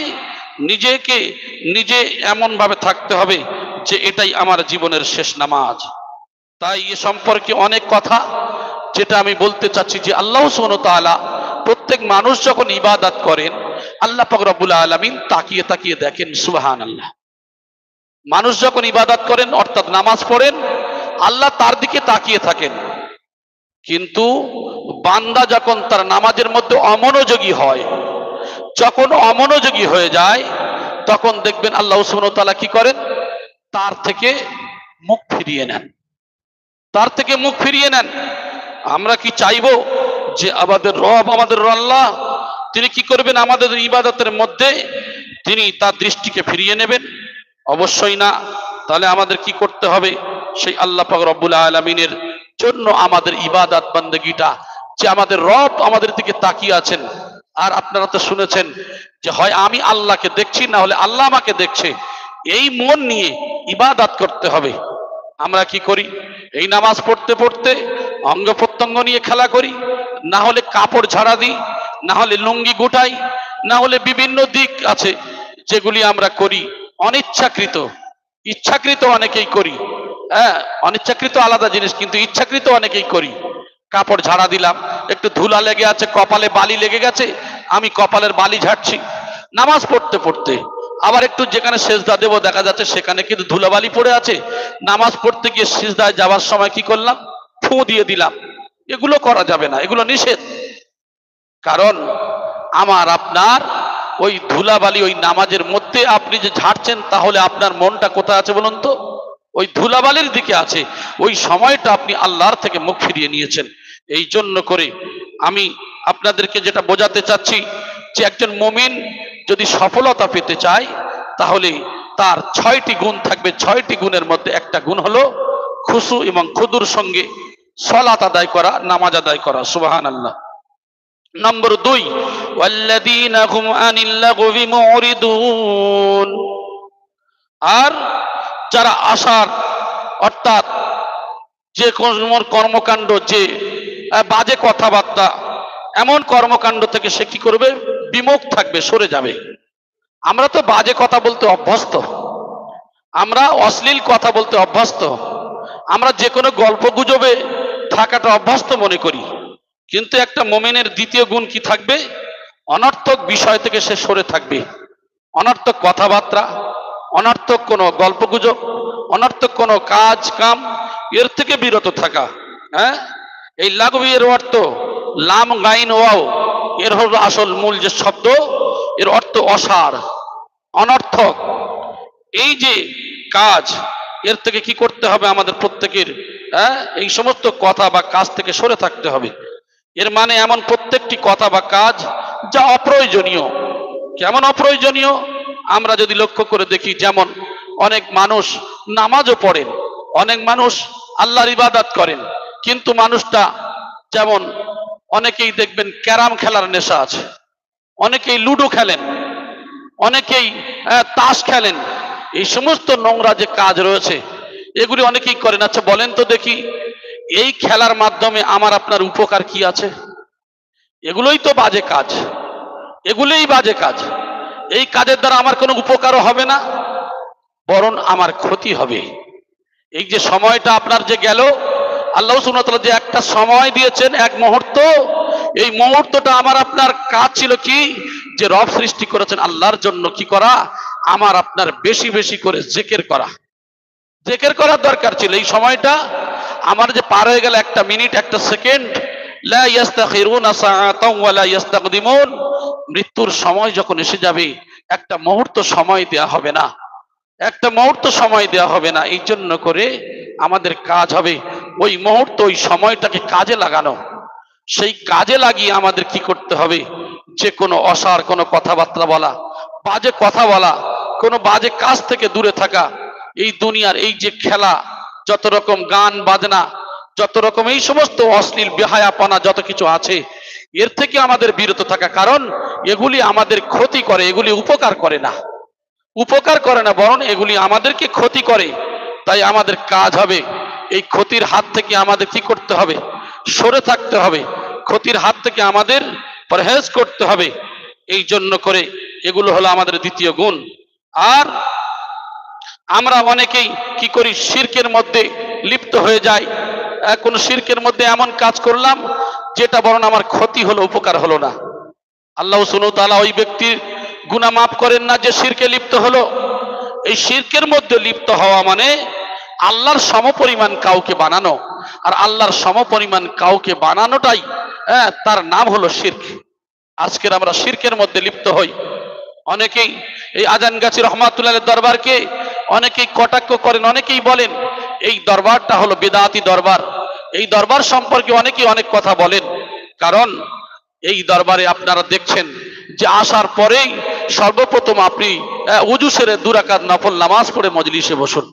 Speaker 1: নিজেকে নিজে এমন ভাবে থাকতে হবে যে এটাই আমার জীবনের শেষ নামাজ। তাই এ সম্পর্কে অনেক কথা যেটা আমি বলতে চাচ্ছি যে আল্লাহ সুবহানাহু ওয়া তাআলা প্রত্যেক মানুষ যখন ইবাদত করেন, আল্লাহ পাক রব্বুল আলামিন তাকিয়ে তাকিয়ে দেখেন। সুবহানাল্লাহ। মানুষ যখন ইবাদত করেন অর্থাৎ নামাজ পড়েন, আল্লাহ তার দিকে তাকিয়ে থাকেন। কিন্তু বান্দা যখন তার নামাজের মধ্যে অমনোযোগী হয়, যখন অমনোযোগী হয়ে যায়, তখন দেখবেন আল্লাহ সুবহানাহু ওয়া তাআলা কি করেন, তার থেকে মুখ ফিরিয়ে নেন, তার থেকে মুখ ফিরিয়ে নেন। আমরা কি চাইবো যে আমাদের রব, আমাদের আল্লাহ তিনি কি করবেন, আমাদের ইবাদতের মধ্যে তিনি তার দৃষ্টিকে ফিরিয়ে নেবেন? অবশ্যই না। তাহলে আমাদের কি করতে হবে, সেই আল্লাহ পাক রব্বুল আলামিনের জন্য আমাদের ইবাদত বান্দেগিটা, যে আমাদের রব আমাদের দিকে তাকিয়ে আছেন। আর আপনারা তো শুনেছেন যে হয় আমি আল্লাহকে দেখছি, না হলে আল্লাহ আমাকে দেখছে, এই মন নিয়ে ইবাদত করতে হবে। আমরা কি করি, এই নামাজ পড়তে পড়তে অঙ্গ প্রত্যঙ্গ নিয়ে খেলা করি, না হলে কাপড় ঝাড়া দিই, না হলে লুঙ্গি গুটাই, না হলে বিভিন্ন দিক আছে যেগুলি আমরা করি অনিচ্ছাকৃত। ইচ্ছাকৃত অনেকেই করি, হ্যাঁ, অনিচ্ছাকৃত আলাদা জিনিস, কিন্তু ইচ্ছাকৃত অনেকেই করি। কাপড় ঝাড়া দিলাম, একটু ধুলা লেগে আছে, কপালে বালি লেগে গেছে, আমি কপালের বালি ঝাড়ছি নামাজ পড়তে পড়তে। আবার একটু যেখানে সেজদা দেবো দেখা যাচ্ছে সেখানে কিন্তু ধুলাবালি পড়ে আছে, নামাজ পড়তে গিয়ে সিজদায় যাওয়ার সময় কি করলাম, ফু দিয়ে দিলাম। এগুলো করা যাবে না, এগুলো নিষেধ। কারণ আমার আপনার ওই ধুলাবালি ওই নামাজের মধ্যে আপনি যে ঝাড়ছেন, তাহলে আপনার মনটা কোথায় আছে বলুন তো? ওই ধুলাবালির দিকে আছে। ওই সময়টা আপনি আল্লাহর থেকে মুখ ফিরিয়ে নিয়েছেন। এই জন্য করে আমি আপনাদেরকে যেটা বোঝাতে চাচ্ছি যে একজন মুমিন যদি সফলতা পেতে চায়, তাহলে তার 6টি গুণ থাকবে। 6টি গুণের মধ্যে একটা গুণ হলো খুশু এবং খুদুর সঙ্গে সালাত আদায় করা, নামাজ আদায় করা। সুবহানাল্লাহ। নম্বর 2, ওয়াল্লাযীনা হুম আনিল লাগবি মুরিদুন। আর যারা আশার অর্থাৎ যে কর্মকাণ্ড, যে বাজে কথাবার্তা, এমন কর্মকাণ্ড থেকে সে কি করবে, বিমুখ থাকবে, সরে যাবে। আমরা তো বাজে কথা বলতে অভ্যস্ত, আমরা অশ্লীল কথা বলতে অভ্যস্ত, আমরা যে কোনো গল্প গুজবে থাকাটা অভ্যস্ত মনে করি। কিন্তু একটা মুমিনের দ্বিতীয় গুণ কি থাকবে, অনর্থক বিষয় থেকে সে সরে থাকবে। অনর্থক কথাবার্তা, অনর্থক কোনো গল্পগুজব, অনর্থক কোনো কাজ কাম, এর থেকে বিরত থাকা। হ্যাঁ, এই লাগবি এর অর্থ লাম গাইন ওয়াও, এর হলো আসল মূল যে শব্দ, এর অর্থ অসার, অনর্থক। এই যে কাজ, এর থেকে কি করতে হবে আমাদের প্রত্যেকের, হ্যাঁ, এই সমস্ত কথা বা কাজ থেকে সরে থাকতে হবে। এর মানে এমন প্রত্যেকটি কথা বা কাজ যা অপ্রয়োজনীয়। কেমন অপ্রয়োজনীয়? আমরা যদি লক্ষ্য করে দেখি, যেমন অনেক মানুষ নামাজও পড়েন, অনেক মানুষ আল্লাহর ইবাদত করেন, কিন্তু মানুষটা যেমন অনেকেই দেখবেন ক্যারাম খেলার নেশা আছে, অনেকেই লুডো খেলেন, অনেকেই তাস খেলেন। এই সমস্ত নোংরা যে কাজ রয়েছে এগুলি অনেকেই করেন। আচ্ছা বলেন তো দেখি, এই খেলার মাধ্যমে আমার আপনার উপকার কি আছে? এগুলোই তো বাজে কাজ, এগুলোই বাজে কাজ। এই কাজের দ্বারা আমার কোনো উপকারও হবে না, বরং আমার ক্ষতি হবে। এই যে সময়টা আপনার যে গেল, আল্লাহ সুবহানাহু ওয়া তাআলা যে একটা সময় দিয়েছেন, এক মুহূর্ত, এই মুহূর্তটা আমার আপনার কাজ ছিল কি, যে রব সৃষ্টি করেছেন আল্লাহর জন্য কি করা, আমার আপনার বেশি বেশি করে জিকির করা। জিকির করার দরকার ছিল। এই সময়টা আমার যে পার হয়ে গেল, একটা মিনিট, একটা সেকেন্ড, লা ইস্তাখিরুনা সাআতাও ওয়া লা ইস্তাকদিমুন, মৃত্যুর সময় যখন এসে যাবে একটা মুহূর্ত সময় দেয়া হবে না, একটা মুহূর্ত সময় দেয়া হবে না। এই জন্য করে আমাদের কাজ হবে ওই মুহূর্ত, ওই সময়টাকে কাজে লাগানো। সেই কাজে লাগিয়ে আমাদের কি করতে হবে, যে কোনো অসার কোনো কথাবার্তা বলা, বাজে কথা বলা, কোনো বাজে কাজ থেকে দূরে থাকা। এই দুনিয়ার এই যে খেলা, যত রকম গান বাজনা, যত রকম এই সমস্ত অশ্লীল বেহায়াপনা যত কিছু আছে, এর থেকে আমাদের বিরত থাকা। কারণ এগুলি আমাদের ক্ষতি করে, এগুলি উপকার করে না, উপকার করে না, বরং এগুলি আমাদেরকে ক্ষতি করে। তাই আমাদের কাজ হবে এই ক্ষতির হাত থেকে আমাদের কি করতে হবে, সরে থাকতে হবে, ক্ষতির হাত থেকে আমাদের পরহেজ করতে হবে। এই জন্য করে এগুলো হলো আমাদের দ্বিতীয় গুণ। আর আমরা অনেকেই কি করি, শিরকের মধ্যে লিপ্ত হয়ে যাই। কোন শিরকের মধ্যে এমন কাজ করলাম যেটা বরং আমার ক্ষতি হলো, উপকার হলো না। আল্লাহ সুবহানাহু ওয়া তাআলা ওই ব্যক্তির গুনাহ মাফ করেন না যে শিরকে লিপ্ত হলো। এই শিরকের মধ্যে লিপ্ত হওয়া মানে আল্লাহর সমপরিমাণ কাউকে বানানো, আর আল্লাহর সমপরিমাণ কাউকে বানানোটাই তার নাম হলো শিরক। আজকের আমরা শিরকের মধ্যে লিপ্ত হই। অনেকেই এই আজানগাছি রহমাতুল্লাহের দরবারকে অনেকেই কটাক্ষ করেন, অনেকেই বলেন এই দরবারটা হলো বিদআতি দরবার। এই দরবার সম্পর্কে অনেকেই অনেক কথা বলেন। কারণ এই দরবারে আপনারা দেখছেন যে আসার পরেই সর্বপ্রথম আপনি উজু সেরে 2 রাকাত নফল নামাজ পড়ে মজলিসে বসুন।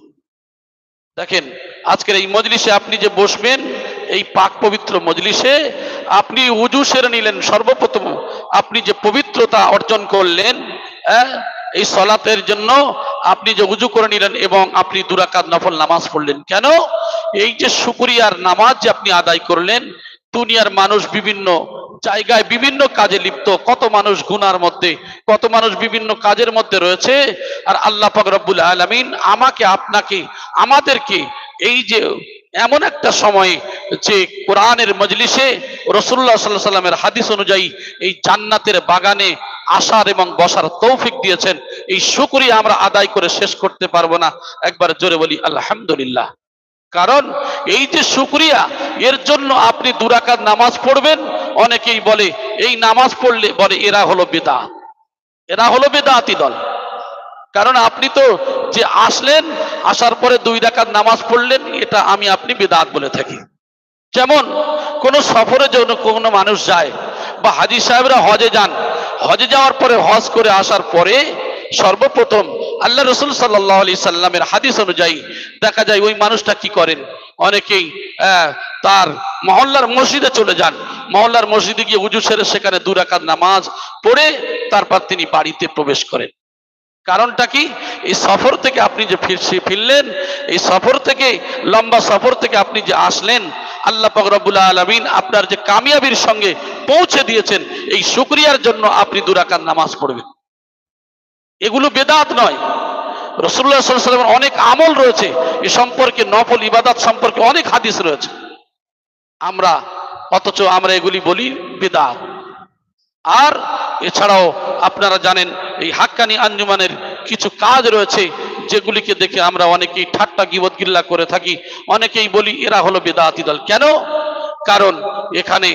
Speaker 1: দেখেন আজকের এই মজলিসে আপনি যে বসবেন, এই পাক পবিত্র মজলিসে আপনি উজু সেরে নিলেন, সর্বপ্রথম আপনি যে পবিত্রতা অর্জন করলেন, এই সলাতের জন্য আপনি যে উজু করে নিলেন এবং আপনি 2 রাকাত নফল নামাজ পড়লেন। কেন? এই যে শুকরিয়ার নামাজ যে আপনি আদায় করলেন। দুনিয়ার মানুষ বিভিন্ন জায়গায় বিভিন্ন কাজে লিপ্ত, কত মানুষ গুনার মধ্যে, কত মানুষ বিভিন্ন কাজের মধ্যে রয়েছে। আর আল্লাহ পাক রব্বুল আলামিন আমাকে, আপনাকে, আমাদেরকে এই যে এমন একটা সময়ে যে কোরআনের মজলিসে রাসূলুল্লাহ সাল্লাল্লাহু আলাইহি ওয়াসাল্লামের হাদিস অনুযায়ী এই জান্নাতের বাগানে আসার এবং বসার তৌফিক দিয়েছেন, এই শুকরিয়া আমরা আদায় করে শেষ করতে পারবো না। একবার জোরে বলি আলহামদুলিল্লাহ। কারণ এই যে শুকরিয়া, এর জন্য আপনি 2 রাকাত নামাজ পড়বেন। অনেকেই বলে এই নামাজ পড়লে বলে এরা হলো বিদআত, এরা হলো বিদআতি দল। কারণ আপনি তো যে আসলেন, আসার পরে 2 রাকাত নামাজ পড়লেন, এটা আমি আপনি বিদআত বলে থাকি। যেমন কোন সফরে যখন কোনো মানুষ যায়, বা হাজী সাহেবরা হজে যান, হজে যাওয়ার পরে হজ করে আসার পরে সর্বপ্রথম আল্লাহ রাসূল সাল্লাল্লাহু আলাইহি সাল্লামের হাদিস অনুযায়ী দেখা যায় ওই মানুষটা কি করেন, অনেকেই তার মহল্লার মসজিদে চলে যান, মহল্লার মসজিদে গিয়ে উজু সেরে সেখানে 2 রাকাত নামাজ পড়ে তারপর তিনি বাড়িতে প্রবেশ করেন। কারণটা কি? এই সফর থেকে আপনি যে ফিরলেন, এই সফর থেকে, লম্বা সফর থেকে আপনি যে আসলেন, আল্লাহ পাক রব্বুল আলামিন আপনার যে কামিয়াবির সঙ্গে পৌঁছে দিয়েছেন, এই শুকরিয়ার জন্য আপনি 2 রাকাত নামাজ পড়বেন। এগুলো বেদাত নয়। রাসূলুল্লাহ সাল্লাল্লাহু আলাইহি ওয়াসাল্লামের অনেক আমল রয়েছে, এ সম্পর্কে নফল ইবাদত সম্পর্কে অনেক হাদিস রয়েছে। আমরা অথচ আমরা এগুলি বলি বেদাত। আর এছাড়াও আপনারা জানেন এই হাক্কানি আঞ্জুমানের কিছু কাজ রয়েছে যেগুলিকে দেখে আমরা অনেকেই ঠাট্টা গীবত গিল্লা করে থাকি, অনেকেই বলি এরা হলো বেদাতি দল। কেন? কারণ এখানে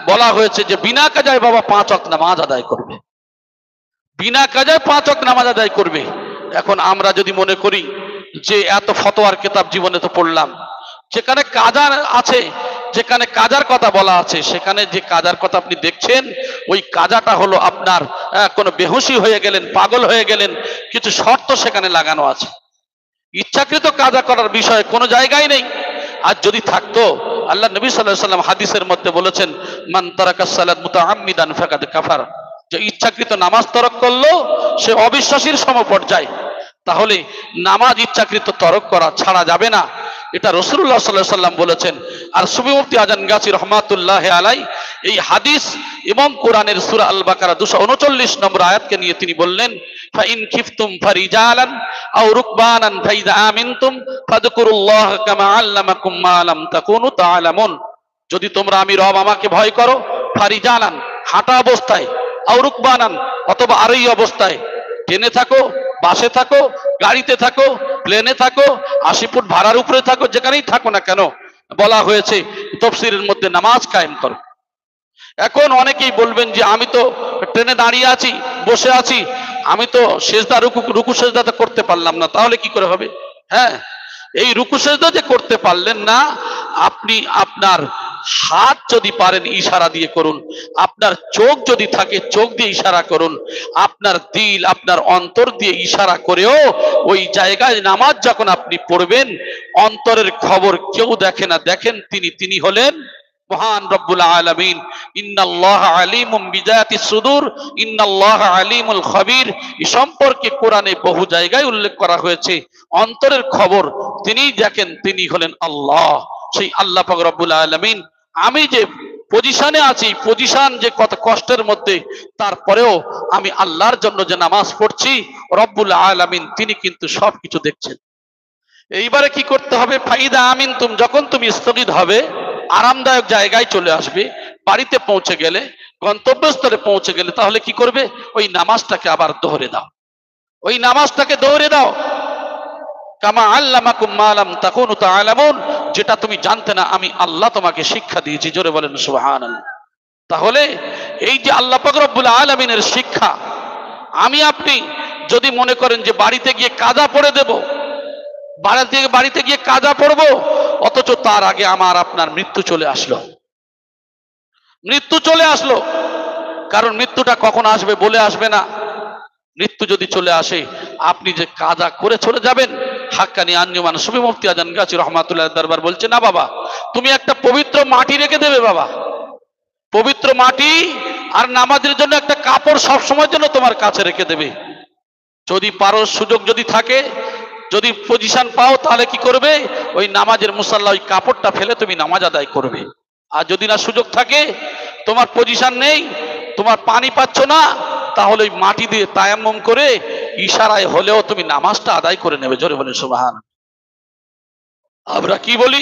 Speaker 1: বলা হয়েছে যে বিনা কাজায় বাবা 5 ওয়াক্ত নামাজ আদায় করবে, বিনা কাজায় 5 ওয়াক্ত নামাজ আদায় করবে। এখন আমরা যদি মনে করি যে এত ফতোয়ার কিতাব জীবনে তো পড়লাম, যেখানে কাজা আছে, যেখানে কাজার কথা বলা আছে, সেখানে যে কাজার কথা আপনি দেখছেন, ওই কাজাটা হলো আপনার কোনো বেহুশি হয়ে গেলেন, পাগল হয়ে গেলেন, কিছু শর্ত সেখানে লাগানো আছে। ইচ্ছাকৃত কাজা করার বিষয়ে কোনো জায়গায় নেই। আর যদি থাকতো, আল্লাহ নবী সাল্লাল্লাহু আলাইহি ওয়াসাল্লাম হাদিসের মধ্যে বলেছেন, মান তারাকাস সালাত মুতাআম্মিদান ফাকাদ কাফার, যে ইচ্ছাকৃত নামাজ তরক করলো সে অবিশ্বাসীর সমপর্যায়। তাহলে নামাজ ইচ্ছাকৃত তরক করা ছাড়া যাবে না, এটা রাসূলুল্লাহ সাল্লাল্লাহু আলাইহি ওয়াসাল্লাম বলেছেন। আর সুফি মুফতি আজানগাছি রহমাতুল্লাহ আলাইহি এই হাদিস এবং কোরআনের সূরা আল বাকারা 239 নম্বর আয়াতকে নিয়ে তিনি বললেন, ফা ইন খিফতুম ফারিজালান আও রুকবানান ফাইযা আমিনতুম ফাযকুরুল্লাহ কামা আল্লামাকুম মা লাম তাকুনু তাআলামুন। যদি তোমরা আমি রব আমাকে ভয় করো, ফারিজালান হাঁটা অবস্থায়, আও রুকবানান অথবা আরোহী অবস্থায়, ট্রেনে থাকো, বাসে থাকো, গাড়িতে থাকো, প্লেনে থাকো, 80 ফুট ভাড়ার উপরে থাকো, যেখানেই থাকো না কেন, বলা হয়েছে তাফসীরের মধ্যে নামাজ কায়েম করো। এখন অনেকেই বলবেন যে আমি তো ট্রেনে দাঁড়িয়ে আছি, বসে আছি, আমি তো সেজদা রুকু সেজদা তো করতে পারলাম না, তাহলে কি করে হবে? হ্যাঁ, এই রুকু সেজদা যে করতে পারলেন না, আপনি আপনার হাত যদি পারেন ইশারা দিয়ে করুন, আপনার চোখ যদি থাকে চোখ দিয়ে ইশারা করুন, আপনার দিল আপনার অন্তর দিয়ে ইশারা করেও ওই জায়গায় নামাজ যখন আপনি পড়বেন, অন্তরের খবর কেউ দেখে না, দেখেন তিনি হলেন মহান রব্বুল আলামিন। ইন্নাল্লাহা আলিমুম বিযাতিস সুদূর, ইন্নাল্লাহা আলিমুল খবীর। এই সম্পর্কে কোরআনে বহু জায়গায় উল্লেখ করা হয়েছে, অন্তরের খবর তিনি দেখেন, তিনি হলেন আল্লাহ। সেই আল্লাহ পাক রব্বুল আলামিন, আমি যে পজিশনে আছি, পজিশন যে কত কষ্টের মধ্যে, তারপরেও আমি আল্লাহর জন্য যে নামাজ পড়ছি, রব্বুল আলামিন তিনি কিন্তু সবকিছু দেখছেন। এইবারে কি করতে হবে? ফাইদা আমিন তুম, যখন তুমি স্থগিত হবে, আরামদায়ক জায়গায় চলে আসবে, বাড়িতে পৌঁছে গেলে, গন্তব্যস্থলে পৌঁছে গেলে, তাহলে কি করবে? ওই নামাজটাকে আবার দোহরে দাও, ওই নামাজটাকে দৌড়ে দাও। কামা আল্লামাকুম মা লাম তাকুনু তাআলামুন, যেটা তুমি জানতে না আমি আল্লাহ তোমাকে শিক্ষা দিয়েছি। জোরে বলেন সুবহানাল্লাহ। তাহলে এই যে আল্লাহ পাক রব্বুল আলামিনের শিক্ষা, আমি আপনি যদি মনে করেন যে বাড়িতে গিয়ে কাজা পড়ে দেব, বাড়িতে গিয়ে কাজা পড়বো, অথচ তার আগে আমার আপনার মৃত্যু চলে আসলো, মৃত্যু চলে আসলো। কারণ মৃত্যুটা কখন আসবে বলে আসবে না। মৃত্যু যদি চলে আসে, আপনি যে কাজা করে চলে যাবেন, হাক্কানি আঞ্জুমান সুফি মুফতি আজান গাজী রহমাতুল্লাহ দরবার বলছে, না বাবা, তুমি একটা পবিত্র মাটি রেখে দেবে বাবা, পবিত্র মাটি আর নামাজের জন্য একটা কাপড় সব সময়ের জন্য তোমার কাছে রেখে দেবে। যদি পারো, সুযোগ যদি থাকে, যদি পজিশন পাও, তাহলে কি করবে? ওই নামাজের মুসাল্লা ওই কাপড়টা ফেলে তুমি নামাজ আদায় করবে। আর যদি না সুযোগ থাকে, তোমার পজিশন নেই, তোমার পানি পাচ্ছ না, তাহলে ওই মাটি দিয়ে তায়াম্মুম করে ইশারায় হলেও তুমি নামাজটা আদায় করে নেবে। জোরে বলে সুবহান। আমরা কি বলি?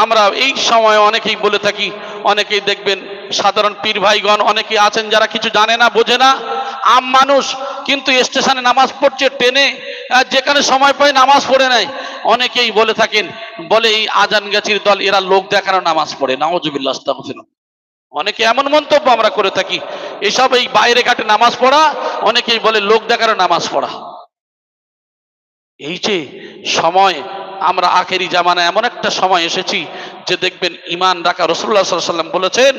Speaker 1: আমরা এই সময় অনেকেই বলে থাকি, অনেকেই দেখবেন সাধারণ পীর ভাইগণ অনেকেই আছেন যারা কিছু জানে না, বোঝে না, আম মানুষ, কিন্তু স্টেশনে নামাজ পড়ছে, ট্রেনে যেখানে সময় পায় নামাজ পড়ে নেয়। অনেকেই বলে থাকেন, বলে এই আজান গাছির দল, এরা লোক দেখানো নামাজ পড়ে। নাউজুবিল্লাহ, আস্তাগফিরুল্লাহ। অনেকে এমন মন্তব্য আমরা করে থাকি, এসব এই বাইরে ঘাটে নামাজ পড়া, অনেকেই বলে লোক দেখানো নামাজ পড়া। এই যে সময়, আমরা আখেরি জামানা এমন একটা সময় এসেছি যে দেখবেন ঈমান রাখা, রাসূলুল্লাহ সাল্লাল্লাহু আলাইহি ওয়াসাল্লাম বলেছেন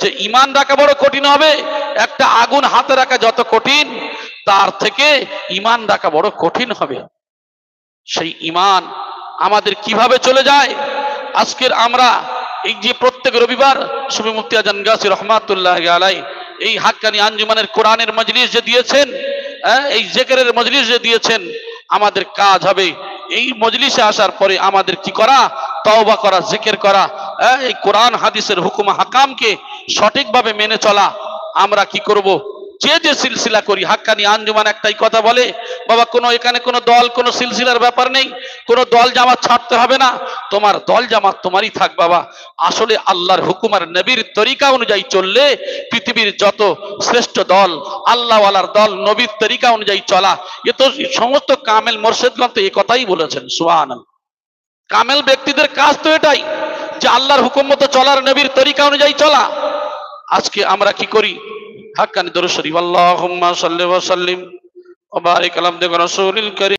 Speaker 1: যে ঈমান রাখা বড় কঠিন হবে। একটা আগুন হাতে রাখা যত কঠিন, তার থেকে ঈমান রাখা বড় কঠিন হবে। সেই ঈমান আমাদের কিভাবে চলে যায়? আজকের আমরা এই যে প্রত্যেক রবিবার সুফি মুফতি আজান গাজী রহমাতুল্লাহ আলাইহি এই হাক্কানি আঞ্জুমানের কোরআনের মজলিস যে দিয়েছেন, এই জিকিরের মজলিস যে দিয়েছেন, আমাদের কাজ হবে এই মজলিসে আসার পরে আমাদের কি করা? তওবা করা, জিকির করা, এই কোরআন হাদিসের হুকুম হাকামকে সঠিকভাবে মেনে চলা। আমরা কি করব? যে সিলসিলা করি, হাক্কানি আঞ্জুমান একটাই কথা বলে, বাবা কোনো এখানে কোনো দল, কোনো সিলসিলার ব্যাপার নেই, কোনো দল জামাত ছাড়তে হবে না, তোমার দল জামাত তোমারই থাক বাবা। আসলে আল্লাহর হুকুম আর নবীর তরিকা অনুযায়ী চললে পৃথিবীর যত শ্রেষ্ঠ দল, আল্লাহওয়ালার দল, নবীর তরিকা অনুযায়ী চলা, এ তো সমস্ত কামেল মোর্শেদগণ তো এই কথাই বলেছেন। সুবহানাল্লাহ। কামেল ব্যক্তিদের কাজ তো এটাই, যে আল্লাহর হুকুম মতো চলার, নবীর তরিকা অনুযায়ী চলা। আজকে আমরা কি করি? হাক্কানি দরুদ শরীফ, আল্লাহুম্মা সাল্লি ওয়া সাল্লিম ওয়া বারিক আলা আবদিকা রাসূলিল কারীম।